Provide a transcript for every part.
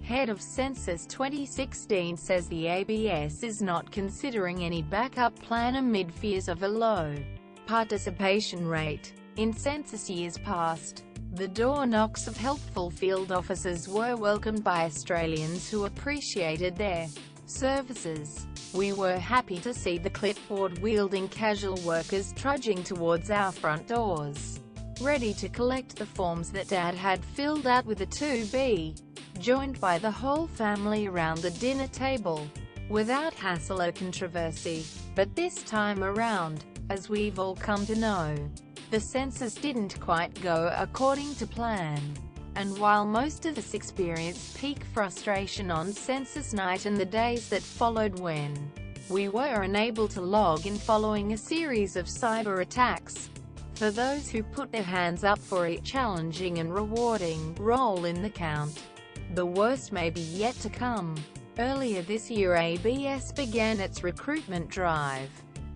head of Census 2016, says the ABS is not considering any backup plan amid fears of a low participation rate. In census years past, the door knocks of helpful field officers were welcomed by Australians who appreciated their services. We were happy to see the clipboard-wielding casual workers trudging towards our front doors, ready to collect the forms that Dad had filled out with a 2B, joined by the whole family around the dinner table, without hassle or controversy. But this time around, as we've all come to know, the census didn't quite go according to plan. And while most of us experienced peak frustration on census night and the days that followed when we were unable to log in following a series of cyber attacks, for those who put their hands up for a challenging and rewarding role in the count, the worst may be yet to come. Earlier this year, ABS began its recruitment drive,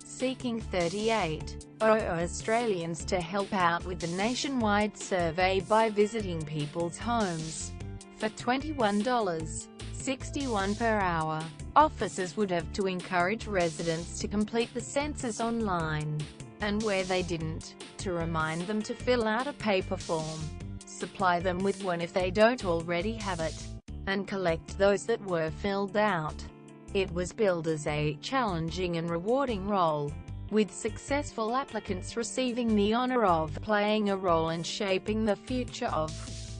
seeking 38 Australians to help out with the nationwide survey by visiting people's homes. For $21.61 per hour, officers would have to encourage residents to complete the census online, and where they didn't, to remind them to fill out a paper form, supply them with one if they don't already have it, and collect those that were filled out. It was billed as a challenging and rewarding role, with successful applicants receiving the honour of playing a role in shaping the future of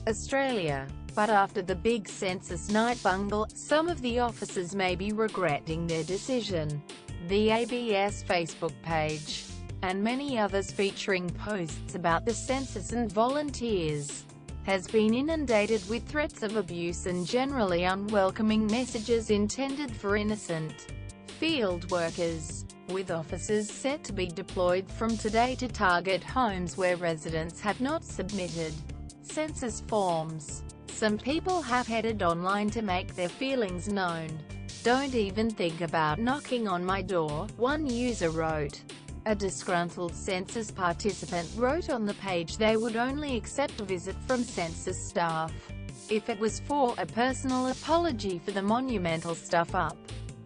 Australia. But after the big census night bungle, some of the officers may be regretting their decision. The ABS Facebook page, and many others featuring posts about the census and volunteers, has been inundated with threats of abuse and generally unwelcoming messages intended for innocent field workers, with officers set to be deployed from today to target homes where residents have not submitted census forms. Some people have headed online to make their feelings known. "Don't even think about knocking on my door," one user wrote. A disgruntled census participant wrote on the page they would only accept a visit from census staff if it was for a personal apology for the monumental stuff-up.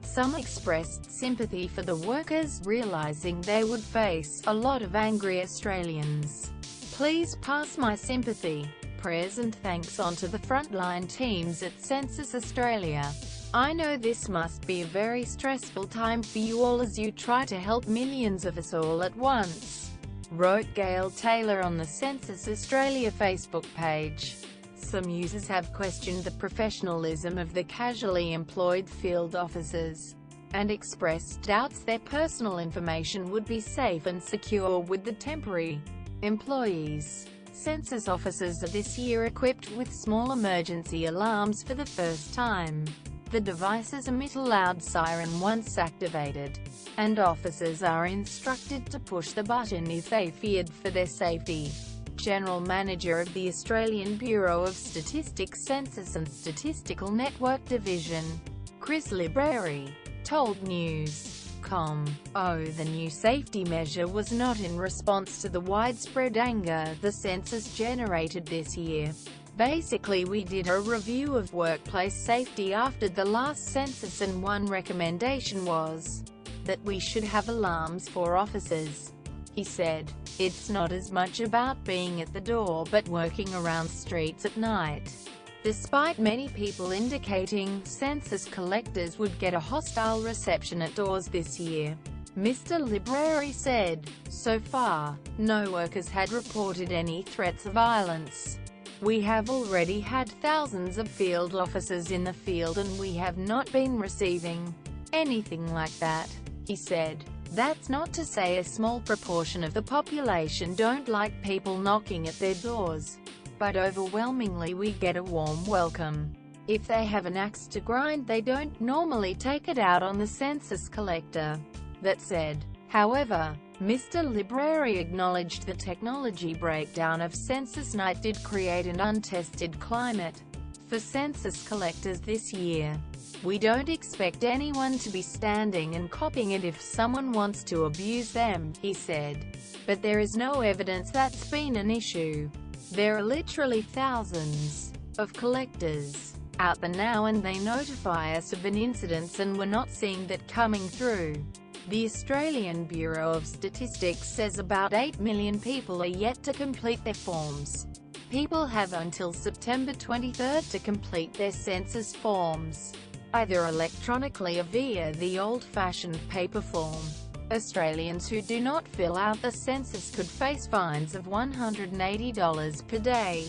Some expressed sympathy for the workers, realizing they would face a lot of angry Australians. "Please pass my sympathy, prayers and thanks on to the frontline teams at Census Australia. I know this must be a very stressful time for you all as you try to help millions of us all at once," wrote Gail Taylor on the Census Australia Facebook page. Some users have questioned the professionalism of the casually employed field officers, and expressed doubts their personal information would be safe and secure with the temporary employees. Census officers are this year equipped with small emergency alarms for the first time. The devices emit a loud siren once activated, and officers are instructed to push the button if they feared for their safety. General Manager of the Australian Bureau of Statistics Census and Statistical Network Division, Chris Libreri, told News.com, the new safety measure was not in response to the widespread anger the census generated this year. Basically, we did a review of workplace safety after the last census and one recommendation was that we should have alarms for officers," he said. "It's not as much about being at the door but working around streets at night." Despite many people indicating census collectors would get a hostile reception at doors this year, Mr. Libreri said, "So far, no workers had reported any threats of violence. We have already had thousands of field officers in the field and we have not been receiving anything like that," he said. "That's not to say a small proportion of the population don't like people knocking at their doors, but overwhelmingly we get a warm welcome. If they have an axe to grind, they don't normally take it out on the census collector." That said, however, Mr. Libreri acknowledged the technology breakdown of census night did create an untested climate for census collectors this year. "We don't expect anyone to be standing and copying it if someone wants to abuse them," he said. "But there is no evidence that's been an issue. There are literally thousands of collectors out there now and they notify us of an incident and we're not seeing that coming through. The Australian Bureau of Statistics says about 8 million people are yet to complete their forms. People have until September 23 to complete their census forms, either electronically or via the old-fashioned paper form. Australians who do not fill out the census could face fines of $180 per day.